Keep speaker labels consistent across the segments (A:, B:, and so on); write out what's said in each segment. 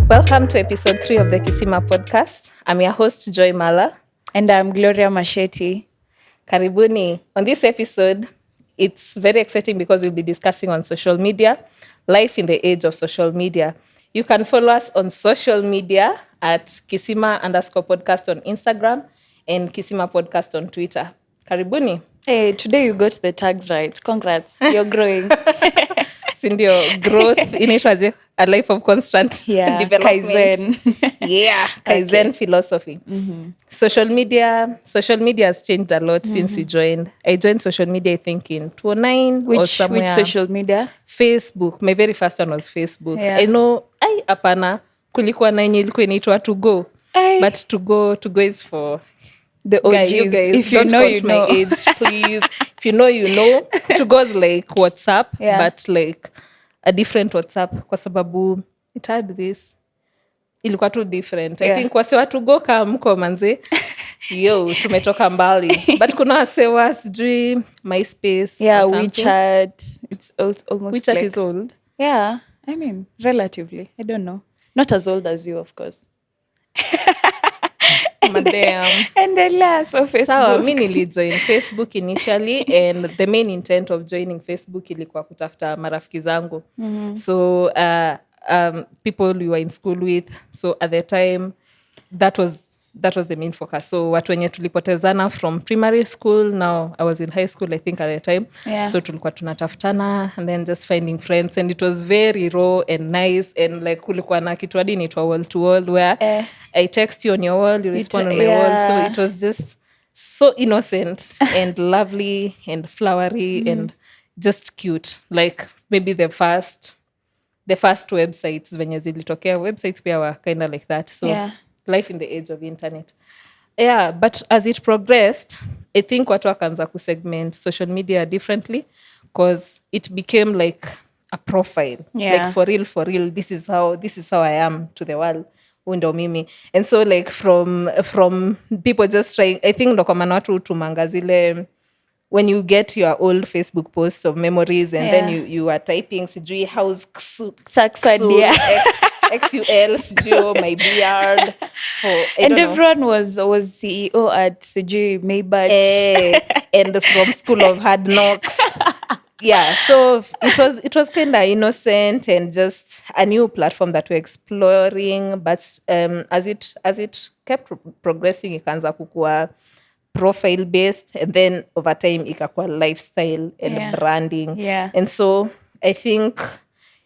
A: Welcome to episode 3 of the Kisima podcast. I'm your host, Joy Mala.
B: And I'm Gloria Machete.
A: Karibuni. On this episode, it's very exciting because we'll be discussing on social media, life in the age of social media. You can follow us on social media at Kisima_podcast on Instagram and Kisima podcast on Twitter. Karibuni.
B: Hey, today you got the tags right. Congrats. You're growing.
A: Sindio, growth inaitwaje? A life of constant development.
B: Kaizen.
A: Kaizen
B: Okay.
A: philosophy. Social media has changed a lot since we joined. I joined social media, I think, in 2009 or somewhere.
B: Which social media?
A: Facebook. My very first one was Facebook.
B: Yeah.
A: I know, apana, kulikuwa na yenye ilikuwa inaitwa To Go. But To Go is for...
B: The OGs.
A: You guys,
B: if you
A: don't
B: know,
A: quote
B: you
A: my
B: know.
A: age, please. If you know, you know. To Go's like WhatsApp, but like a different WhatsApp. Kwa sababu it had this. Ilikuwa tu different. I think wase wa To Go kama mko manze. Yo, tumetoka mbali. But kuna wase wa sijui MySpace.
B: Yeah,
A: or something.
B: WeChat. It's almost
A: WeChat
B: like...
A: is old.
B: Yeah, I mean, relatively. I don't know. Not as old as you, of course.
A: Madam.
B: Endelea, so Facebook.
A: Sawa, mi nilijoin Facebook initially and the main intent of joining Facebook ilikuwa kutafuta marafiki zangu. So people we were in school with, so at the time that was the main focus. So watu wenye tulipotezana from primary school, now I was in high school I think at the time.
B: Yeah.
A: So tulikuwa tunatafutana and then just finding friends and it was very raw and nice and like kulikuwa na kitu hadi inaitwa wall to wall where I text you on your wall, you respond on my wall. So it was just so innocent and lovely and flowery and just cute. Like maybe the first websites venye zilitokea, websites pia were kind of like that. So life in the age of internet. Yeah, but as it progressed, I think watu wakaanza kusegment social media differently because it became like a profile. Like for real, this is how I am to the world. Undo mimi. And so like from people just trying, I think ndo kwa maana watu tumanga zile when you get your old Facebook posts of memories and then you are typing sijui how's
B: Saxadia.
A: XUL sijui my beard
B: And everyone was CEO at sijui Maybach.
A: And from School of Hard Knocks. Yeah, so it was kind of innocent and just a new platform that we're exploring. But as it kept progressing, ikaanza kukua profile based, and then over time ikakuwa lifestyle and branding.
B: Yeah.
A: And so I think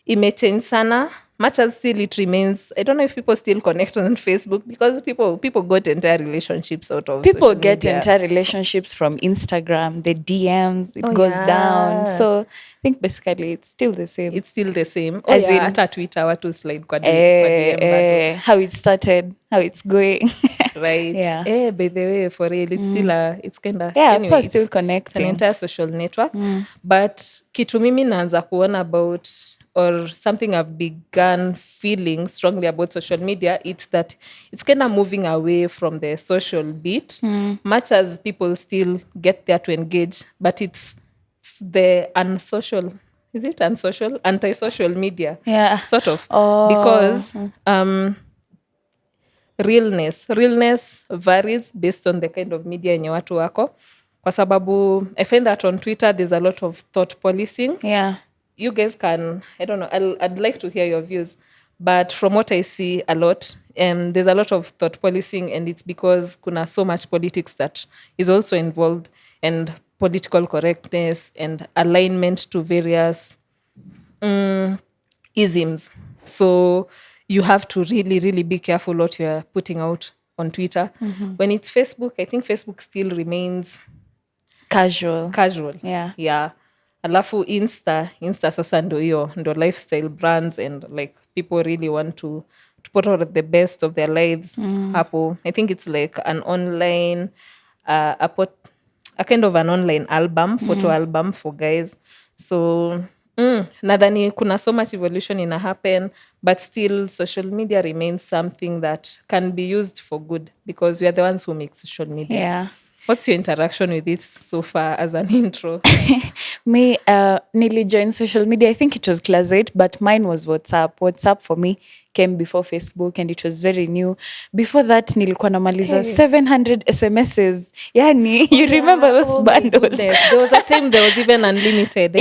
A: imechange sana. Much as still it remains, I don't know if people still connect on Facebook because people got entire relationships out of
B: People
A: social
B: get
A: media.
B: entire relationships from Instagram, the DMs, it goes down. So I think basically it's still the same.
A: It's still the same.
B: As in-
A: Hata Twitter watu slide kwa DM bado.
B: How it started, how it's going.
A: Right.
B: Yeah.
A: By the way, for real, it's still it's kind of
B: People still
A: it's an
B: connecting.
A: entire social network. But kitu mimi naanza kuona about or something I've begun feeling strongly about social media, it's that it's kind of moving away from the social bit, much as people still get there to engage, but it's the unsocial, is it unsocial? Anti-social media.
B: Yeah.
A: Sort of.
B: Oh.
A: Because realness varies based on the kind of media yenye watu wako. Kwa sababu I find that on Twitter there's a lot of thought policing.
B: Yeah.
A: You guys can, I don't know, I'd like to hear your views. But from what I see a lot, there's a lot of thought policing, and it's because kuna so much politics that is also involved, and political correctness and alignment to various isms. So you have to really, really be careful what you're putting out on Twitter. When it's Facebook, I think Facebook still remains
B: Casual.
A: Yeah. Alafu Insta sasa ndo hiyo, ndo lifestyle brands and like people really want to put out the best of their lives hapo. I think it's like an online a kind of an online album, photo album for guys. So nadhani kuna so much evolution ina happen, but still social media remains something that can be used for good because we are the ones who make social media. What's your interaction with it so far as an intro?
B: Me, nearly joined social media. I think it was class 8, but mine was WhatsApp. WhatsApp for me came before Facebook and it was very new. Before that, nilikuwa namaliza 700 SMSs. Yani, you remember those bundles?
A: My goodness. There was a time there was even unlimited.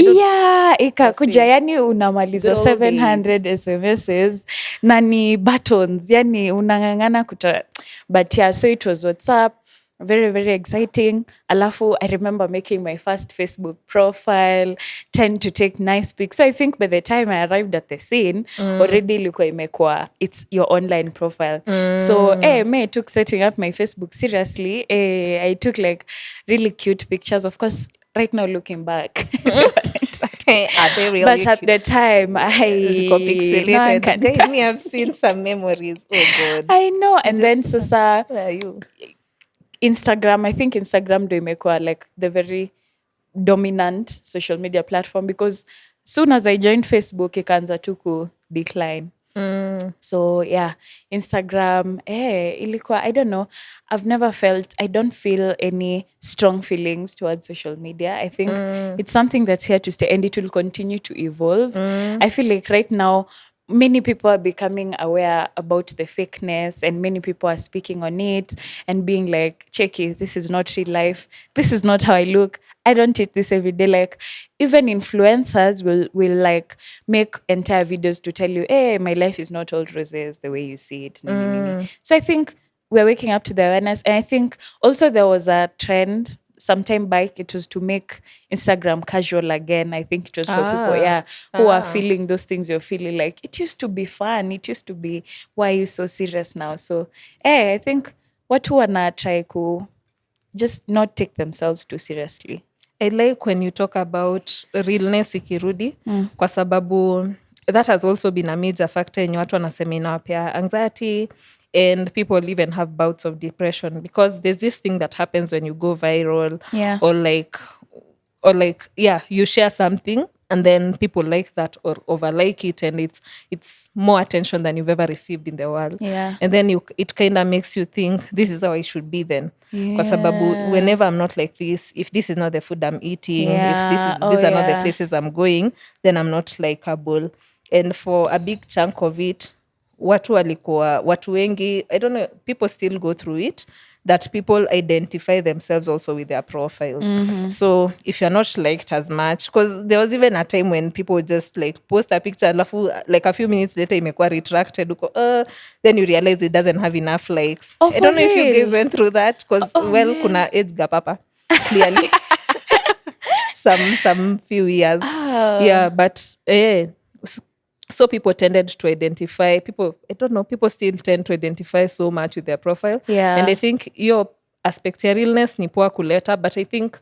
B: Ikakuja, yani unamaliza 700 SMSs na ni buttons. Yani unangangana kuta. But yeah, so it was WhatsApp. Very, very exciting. Alafu, I remember making my first Facebook profile, tend to take nice pics. So I think by the time I arrived at the scene, already ilikuwa imekuwa, it's your online profile. So, me took setting up my Facebook seriously. I took like really cute pictures. Of course, right now looking back.
A: Are they really
B: but at the time,
A: pixelated. Me, I've seen some memories. Oh God.
B: I know. And then sasa,
A: where are you?
B: Instagram, I think Instagram ndo imekuwa like the very dominant social media platform because soon as I joined Facebook, ikaanza tu ku decline. So yeah, Instagram, ilikuwa, I don't know, I don't feel any strong feelings towards social media. I think it's something that's here to stay and it will continue to evolve. I feel like right now, many people are becoming aware about the fakeness and many people are speaking on it and being like, checky, this is not real life. This is not how I look. I don't eat this every day. Like even influencers will like make entire videos to tell you, hey, my life is not all roses the way you see it. So I think we're waking up to the awareness. And I think also there was a trend sometime back, it was to make Instagram casual again. I think it was for people, who are feeling those things you're feeling. Like, it used to be fun. It used to be, why are you so serious now? So, I think watu wana try ku just not take themselves too seriously.
A: I like when you talk about realness ikirudi, kwa sababu that has also been a major factor in watu wanasema inawapea anxiety, and people even have bouts of depression because there's this thing that happens when you go viral or like you share something and then people like that or overlike it and it's more attention than you've ever received in the world. And then it kind of makes you think this is how I should be then. Kwa sababu whenever I'm not like this, if this is not the food I'm eating, if these are not the places I'm going, then I'm not likable. And for a big chunk of it, watu wengi, I don't know, people still go through it, that people identify themselves also with their profiles. So if you're not liked as much, because there was even a time when people just like post a picture like a few minutes later imekuwa retracted, then you realize it doesn't have enough likes. I don't know if you guys went through that because kuna age gap hapa clearly. some few years. But so people tended to identify, people still tend to identify so much with their profile. And I think your aspect ya realness ni poa kuleta, but I think,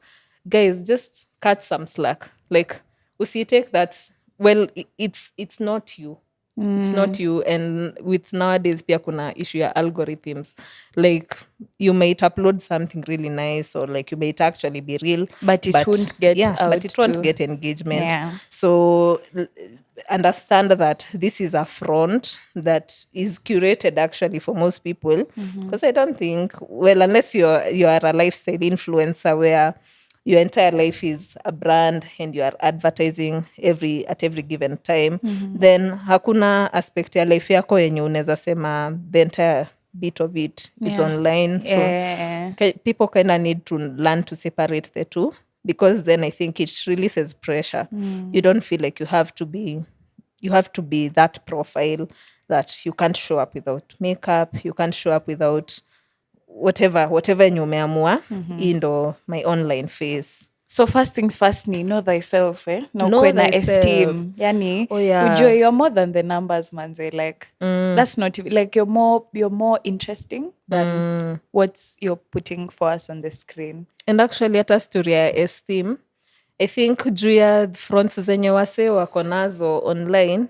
A: guys, just cut some slack. Like, take that, well, it's not you. It's not you. And with nowadays, pia kuna issue ya algorithms. Like, you might upload something really nice or like you might actually be real.
B: But it won't get out.
A: But it won't get engagement. So understand that this is a front that is curated actually for most people. Because I don't think, well, unless you are a lifestyle influencer where your entire life is a brand and you are advertising at every given time, then hakuna aspect ya life yako yenye unaweza sema the entire bit of it is online. So people kind of need to learn to separate the two, because then I think it releases pressure. You don't feel like you have to be that profile, that you can't show up without makeup, you can't show up without whatever yenye umeamua, ndo my online face.
B: So first things first, know thyself, no kwena esteem. Yani, ujue you're more than the numbers, manze. Like, that's not like you're more interesting than what you're putting for us on the screen. And actually, hata story ya esteem, I think juu ya fronts zenye wase wako nazo online,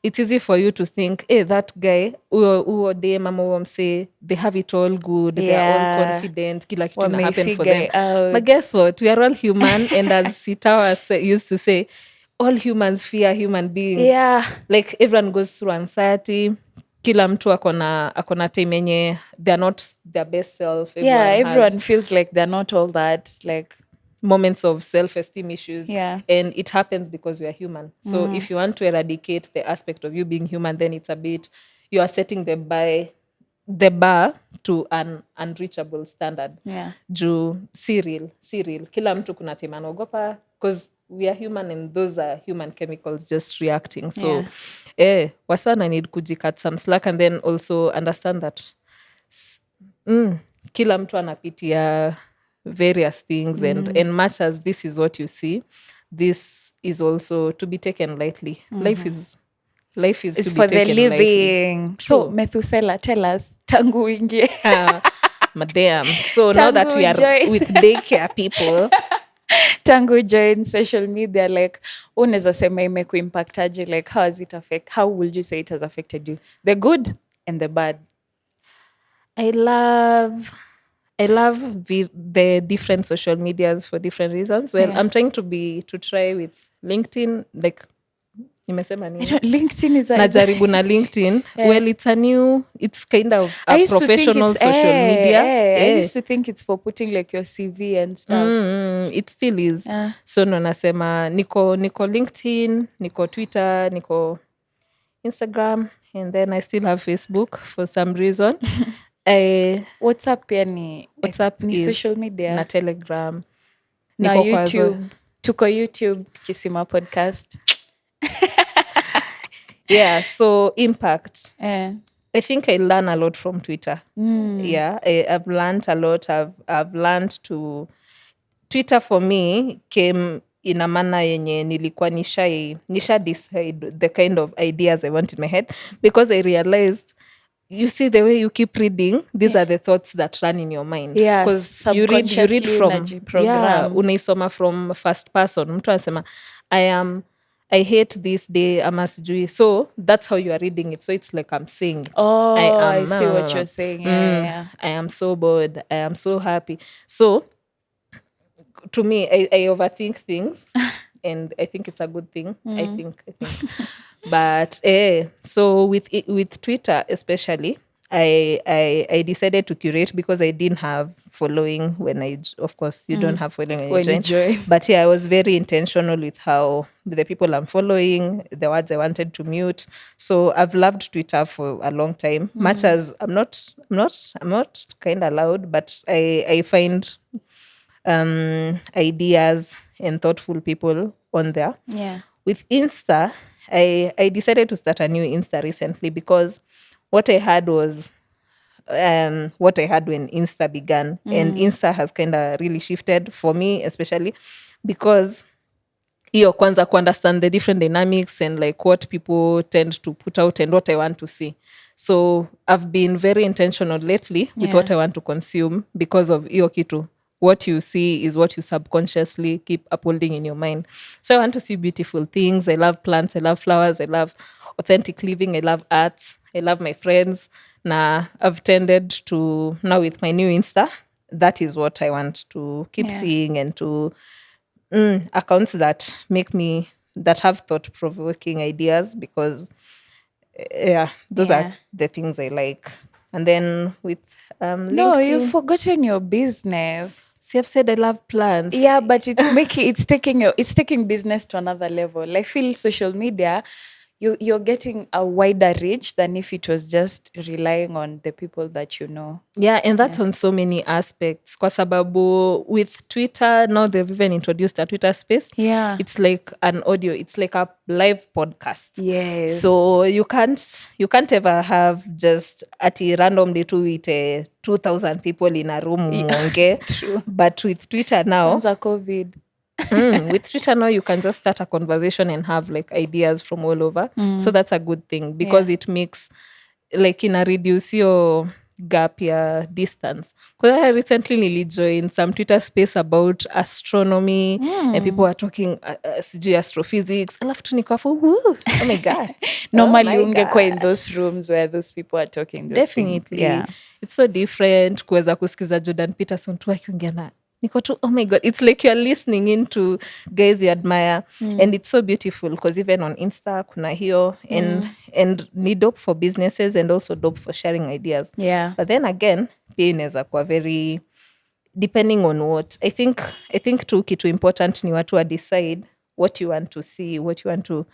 B: it's easy for you to think, hey, that guy, uo dem ama uo mse, they have it all good, they are all confident, kila kitu na happen for them. But guess what? We are all human, and as Sitawa used to say, all humans fear human beings. Like, everyone goes through anxiety.
A: kila mtu akona time yenye they're not their best self.
B: Everyone
A: has
B: feels like they're not all that, like
A: moments of self-esteem issues.
B: And
A: it happens because we are human. So if you want to eradicate the aspect of you being human, then it's a bit, you are setting the bar to an unreachable standard. Juu serial kila mtu kuna time anaogopa because we are human and those are human chemicals just reacting. So wasana need kujicut some slack and then also understand that kila mtu anapitia various things and much as this is what you see, this is also to be taken lightly. Life is
B: it's
A: to
B: for
A: be
B: the
A: taken
B: living
A: lightly.
B: So Methusela, tell us tangu uingie
A: madam, so now that we are with daycare people
B: tangu join social media, like unaweza sema imekuimpactaje, like how would you say it has affected you, the good and the bad?
A: I love the different social medias for different reasons. I'm trying to try with LinkedIn, like nimesema nini?
B: LinkedIn is
A: najaribu na LinkedIn. Well, it's kind of a professional social media.
B: I used to think it's for putting like your CV and stuff.
A: It still is. So no, nasema niko LinkedIn, niko Twitter, niko Instagram, and then I still have Facebook for some reason.
B: WhatsApp ni
A: is
B: social media
A: na Telegram
B: na YouTube. Tuko YouTube Kisima podcast.
A: So impact. I think I learn a lot from Twitter. I've learned a lot. I've learned to Twitter for me came in a manner yenye nilikuwa nisha decide the kind of ideas I want in my head, because I realized, you see, the way you keep reading, these are the thoughts that run in your mind.
B: Because
A: you read from unaisoma from first person. Mtu anasema I hate this day ama sijui, so that's how you are reading it. So it's like I'm saying it.
B: I see what you're saying.
A: I am so bored, I am so happy. So to me, I overthink things and I think it's a good thing. I think but so with Twitter especially, I decided to curate, because I didn't have following when of course you don't have following when you join. But I was very intentional with how the people I'm following, the words I wanted to mute. So I've loved Twitter for a long time, much as I'm not kind of loud, but I find ideas and thoughtful people on there. With Insta, I decided to start a new Insta recently, because what I had was what I had when Insta began. And Insta has kind of really shifted for me, especially because hiyo kwanza ku understand the different dynamics and like what people tend to put out and what I want to see. So I've been very intentional lately with what I want to consume, because of hiyo kitu. What you see is what you subconsciously keep upholding in your mind. So I want to see beautiful things. I love plants, I love flowers, I love authentic living, I love arts, I love my friends. Now I've tended to, now with my new Insta, that is what I want to keep seeing, and to accounts that that have thought-provoking ideas, because those are the things I like. And then with
B: no,
A: LinkedIn,
B: you've forgotten your business.
A: See, I've said I love plants.
B: Yeah, but it's taking business to another level. I feel social media, you're getting a wider reach than if it was just relying on the people that you know.
A: Yeah, and that's on so many aspects. Kwa sababu with Twitter, now they've even introduced a Twitter space.
B: Yeah.
A: It's like an audio, it's like a live podcast.
B: Yes.
A: So you can't ever have just randomly tweet 2,000 people in a room mwonge.
B: True.
A: But with Twitter now,
B: COVID.
A: With Twitter now, you can just start a conversation and have like ideas from all over. So that's a good thing, because it makes like reduce your gap ya distance. Because I recently joined some Twitter space about astronomy and people were talking astrophysics. Alafu tu niko hapo, oh my God.
B: Normally ungekuwa in those rooms where those people are talking.
A: Definitely. It's so different kuweza kusikiza Jordan Peterson tu akiongea na niko tu, oh my god, it's like you're listening into guys you admire. And it's so beautiful because even on Insta kuna hiyo, and ni dope for businesses and also dope for sharing ideas.
B: Yeah.
A: But then again pia inaweza kuwa very depending on what I think tu kitu important ni watu wa decide what you want to see, what you want to,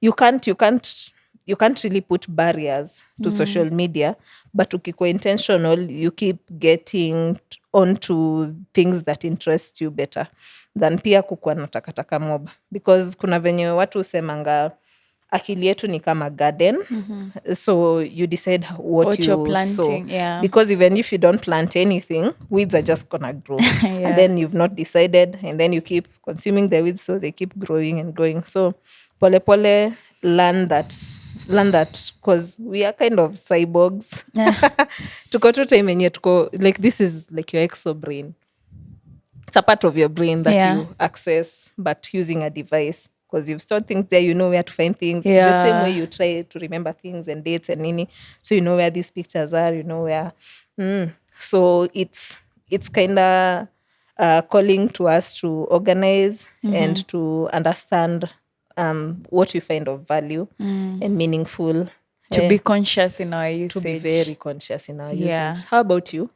A: you can't really put barriers to social media, but ukikuwa intentional you keep getting onto things that interest you better than pia kukuwa na takataka mob, because kuna venye watu husemanga akili yetu ni kama garden. So you decide what
B: you're
A: you
B: planting,
A: sow.
B: yeah.
A: Because even if you don't plant anything, weeds are just gonna grow.
B: Yeah.
A: And then you've not decided, and then you keep consuming the weeds, so they keep growing and growing. So pole pole, learn that, because we are kind of cyborgs. Tuko tu time yenye tuko like, this is like your exo brain. It's a part of your brain that you access, but using a device, because you've stored things there, you know where to find things. The same way you try to remember things and dates and nini, so you know where these pictures are, you know where. So it's kind of calling to us to organize and to understand what we find of value and meaningful.
B: To be conscious in our usage.
A: To be very conscious in our usage. How about you?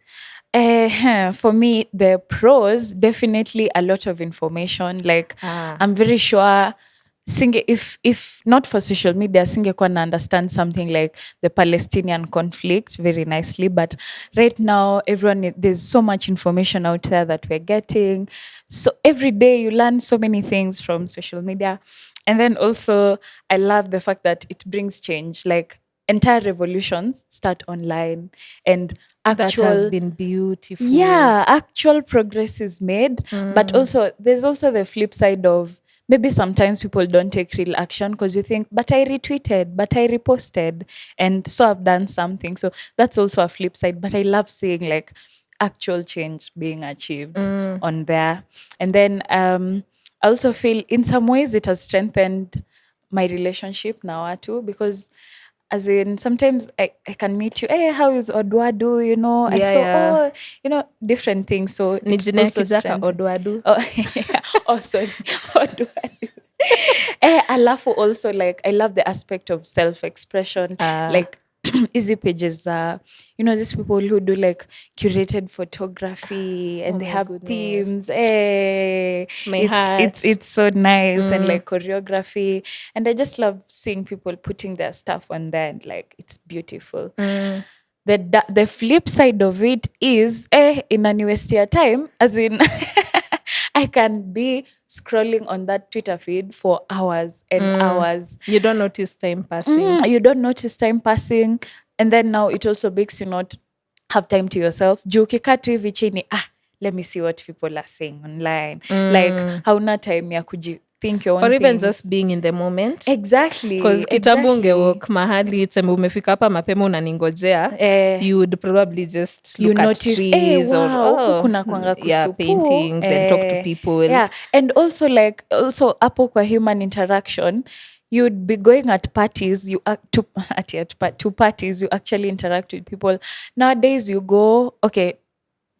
B: For me, the pros, definitely a lot of information. Like, I'm very sure if not for social media, singekuwa na understand something like the Palestinian conflict very nicely. But right now, there's so much information out there that we're getting. So every day you learn so many things from social media. And then also, I love the fact that it brings change. Like, entire revolutions start online, and actual,
A: that has been beautiful.
B: Yeah, actual progress is made. But also there's also the flip side of maybe sometimes people don't take real action because you think, but I retweeted, but I reposted, and so I've done something. So that's also a flip side. But I love seeing like actual change being achieved on there. And then I also feel in some ways it has strengthened my relationship now too, because as in, sometimes I can meet you, hey, how is Odwadu, you know? And oh, you know, different things. So it's also strengthened.
A: Odwadu.
B: Oh, yeah. Oh, sorry. Odwadu. Alafu also, like, I love the aspect of self-expression. Like, easy pages, you know, these people who do like curated photography and they have themes. It's so nice, and like choreography, and I just love seeing people putting their stuff on there, and like it's beautiful. The flip side of it is inaniwestia your time, as in I can be scrolling on that Twitter feed for hours and hours.
A: You don't notice time passing.
B: You don't notice time passing. And then now it also makes you not have time to yourself. Juu ukikaa tu hivi chini, let me see what people are saying online. Like, hauna time ya think your own
A: or even
B: things.
A: just being in the moment.
B: Exactly.
A: Because kitambo ungewalk mahali tuseme umefika hapa mapema unaningojea, you would probably just look at trees or
B: kuna kwanga kusupu,
A: paintings and talk to people.
B: Yeah, and also like hapo kwa human interaction, you'd be going at parties, to parties, you actually interact with people. Nowadays you go, okay,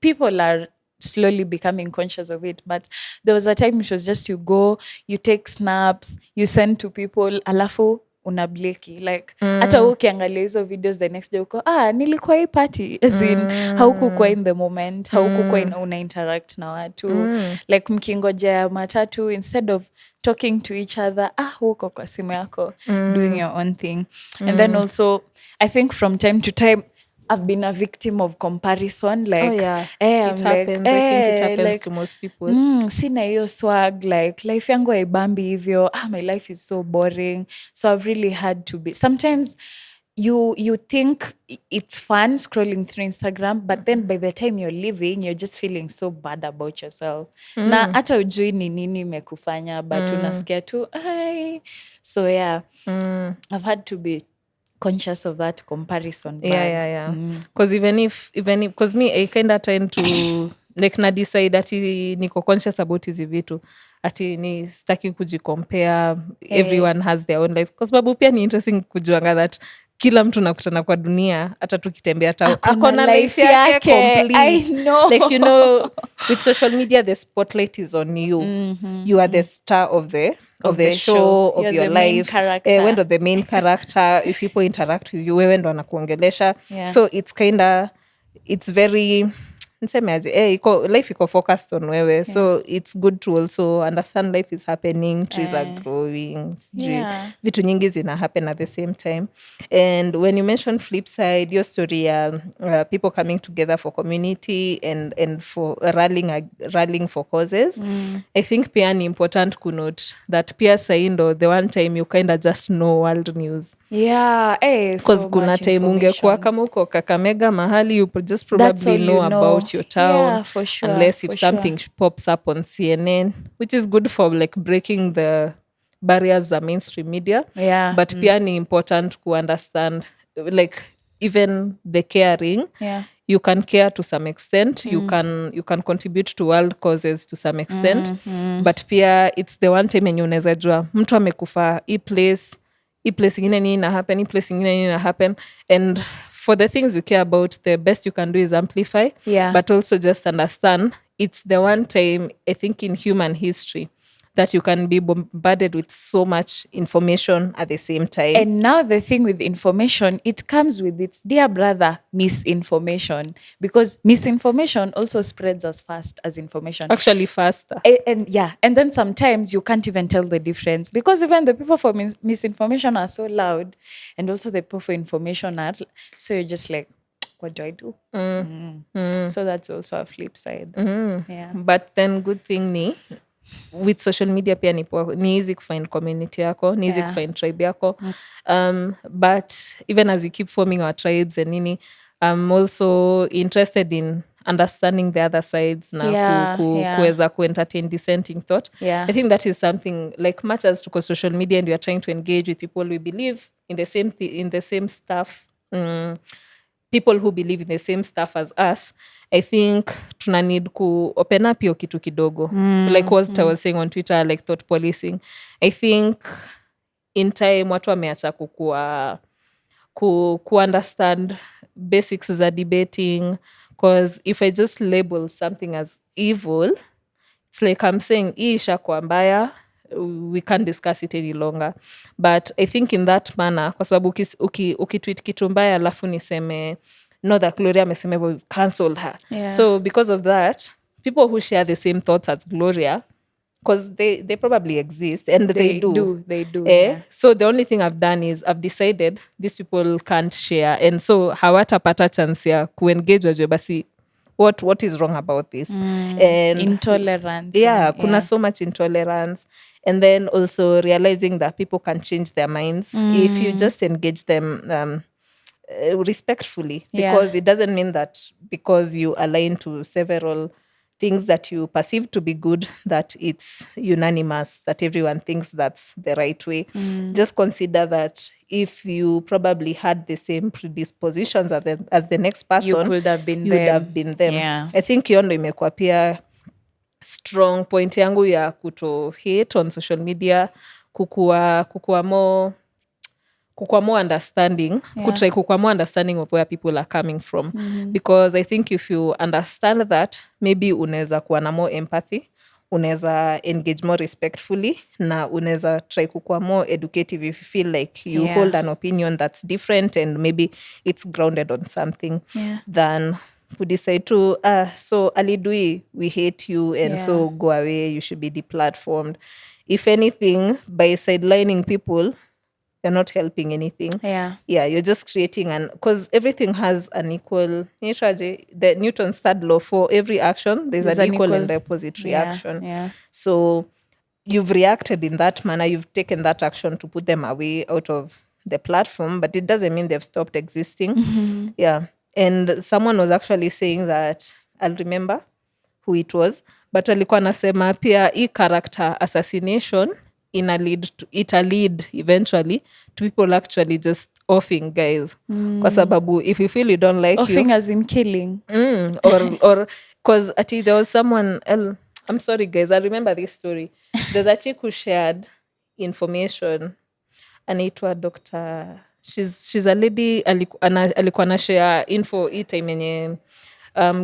B: people are slowly becoming conscious of it, but there was a time it was just you go, you take snaps, you send to people, alafu unableki, like hata ukiangalia hizo videos the next day uko nilikuwa hii party, as in haukukuwa in the moment, haukukuwa una interact na watu, like mkingojea matatu, instead of talking to each other, huko kwa simu yako doing your own thing. And then also I think from time to time I've been a victim of comparison. Like,
A: it happens. I think it happens to most people.
B: Sina hiyo swag, like life yangu haibambi hivyo. My life is so boring. So I've really had to be. Sometimes you think it's fun scrolling through Instagram, but then by the time you're leaving, you're just feeling so bad about yourself. Na hata ujui ni nini imekufanya, but unasikia tu, so yeah, I've had to be conscious of that comparison.
A: Because even if because me I kind of tend to like na decide ati niko conscious about hizi vitu, ati ni sitaki kujicompare. Everyone has their own life, kwa sababu pia ni interesting kujuanga that kila mtu nakutana kwa dunia hata tukitembea
B: Ako na
A: life
B: life
A: yake
B: yake.
A: complete.
B: I know.
A: Like, with social media the spotlight is on you. You are the star of the show of
B: You're
A: your
B: the main
A: life.
B: character.
A: Wewe ndo the main character. If people interact with you, wewe ndo anakuongelesha.
B: Yeah.
A: So it's very niseme aje, life iko focused on wewe. So it's good to also understand life is happening, trees are growing, vitu nyingi zina happen at the same time. And when you mention flip side, your story, people coming together for community and for rallying for causes, I think pia ni important kunote that pia saindo the one time you kind of just know world news.
B: Yeah,
A: Because kuna time ungekuwa kama uko Kakamega mahali, you just probably know about your town.
B: Yeah, for sure,
A: unless if something pops up on CNN, which is good for like breaking the barriers of mainstream media.
B: Yeah.
A: But pia ni important to understand like even the caring.
B: Yeah.
A: You can care to some extent. You can contribute to world causes to some extent. But pia it's the one time yenye unaweza jua mtu amekufa hii place ingine nini na happen, hii place ingine nini na happen. And for the things you care about, the best you can do is amplify.
B: Yeah.
A: But also just understand it's the one time, I think, in human history that you can be bombarded with so much information at the same time.
B: And now the thing with information, it comes with its dear brother, misinformation. Because misinformation also spreads as fast as information.
A: Actually faster.
B: And then sometimes you can't even tell the difference. Because even the people for misinformation are so loud. And also the people for information are... So you're just like, what do I do? So that's also a flip side. Yeah.
A: But then good thing ni... with social media pia ni easy kufind community yako, ni easy kufind tribe yako. But even as you keep forming our tribes and nini, I'm also interested in understanding the other sides na kuweza ku-entertain dissenting thought.
B: Yeah.
A: I think that is something like much as tuko social media and we are trying to engage with people we believe in the same stuff. People who believe in the same stuff as us, I think tuna need ku open up hiyo kitu kidogo. Like what I was saying on Twitter, like thought policing. I think in time watu wameacha ku understand basics za debating, because if I just label something as evil, it's like I'm saying hii ishakuwa mbaya, we can't discuss it any longer. But I think in that manner, kwa sababu ukitweet kitu mbaya alafu niseme no, that Gloria amesema hivyo, we've cancelled her.
B: Yeah.
A: So because of that, people who share the same thoughts as Gloria, because they probably exist and they do.
B: Yeah.
A: So the only thing I've done is I've decided these people can't share, and so hawatapata chance ya kuengage wajue basi what is wrong about this. And
B: intolerance.
A: Kuna so much intolerance. And then also realizing that people can change their minds if you just engage them respectfully. Because it doesn't mean that because you align to several things that you perceive to be good, that it's unanimous, that everyone thinks that's the right way. Just consider that if you probably had the same predispositions as the next person,
B: you would have been
A: them.
B: Yeah.
A: I think hiyo ndo imekuwa pia strong point yangu ya kuto hate on social media, kukua more understanding, kutry kukua more understanding of where people are coming from. Because I think if you understand that, maybe unaweza kuwa na more empathy, unaweza engage more respectfully, na unaweza try kukua more educative if you feel like you hold an opinion that's different and maybe it's grounded on something than to decide to so alidui, we hate you and so go away, you should be deplatformed. If anything, by sidelining people, you're not helping anything. You're just creating because everything has an equal, the Newton's third law, for every action there's an equal and opposite reaction. So you've reacted in that manner, you've taken that action to put them away out of the platform, but it doesn't mean they've stopped existing. And someone was actually saying that, I'll remember who it was, but alikuwa nasema pia hii character assassination it'll lead eventually to people actually just offing guys. Kwa sababu if you feel you don't like
B: offing as in killing.
A: Or because there was someone else, I'm sorry guys, I remember this story. There's a chick who shared information, anaitwa Dr. she's a lady alikuwa na share info hii time yenye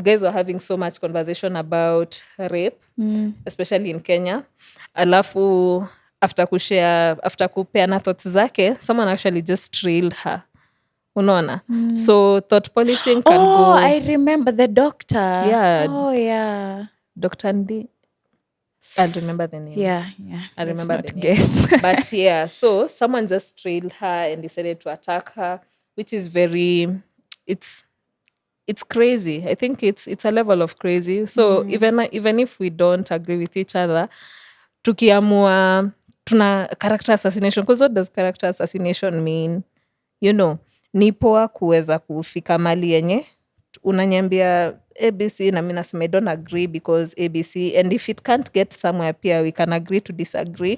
A: guys were having so much conversation about rape, especially in Kenya. Alafu after kupeana thoughts zake, someone actually just trailed her. Unaona? So thought policing can go.
B: I remember the doctor.
A: Yeah.
B: Oh, yeah.
A: Dr. Ndi. I'll remember the name.
B: Yeah.
A: I remember the name.
B: Guess.
A: But yeah, so someone just trailed her and decided to attack her, which is it's crazy. I think it's a level of crazy. So even if we don't agree with each other, tukiamua tuna character assassination, because what does character assassination mean? You know, ni poa kuweza kufika mali yenye unanyambia ABC na mimi nasema I don't agree because ABC, and if it can't get somewhere pia we can agree to disagree,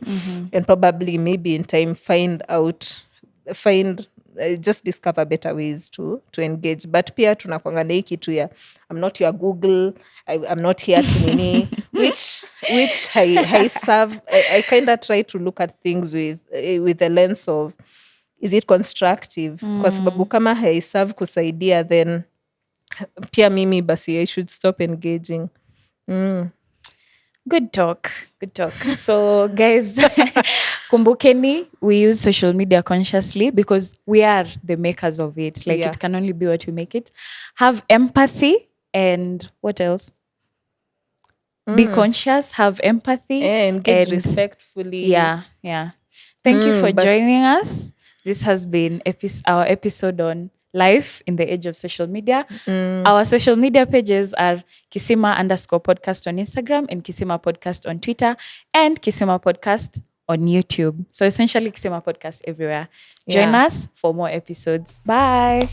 A: and probably maybe in time just discover better ways to engage. But pia tunakwanga na hii kitu ya I'm not your Google, I'm not here to nini which I serve. I kind of try to look at things with the lens of is it constructive, kwa sababu kama haiserve kusaidia then pia mimi basi I should stop engaging.
B: Good talk. So guys, kumbukeni, we use social media consciously because we are the makers of it. Like it can only be what we make it. Have empathy, and what else? Be conscious, have empathy,
A: and engage respectfully.
B: Yeah. Thank you for joining us. This has been our episode on life in the age of social media. Our social media pages are Kisima_podcast on Instagram and Kisima Podcast on Twitter and Kisima Podcast on YouTube. So essentially Kisima Podcast everywhere. Join us for more episodes. Bye.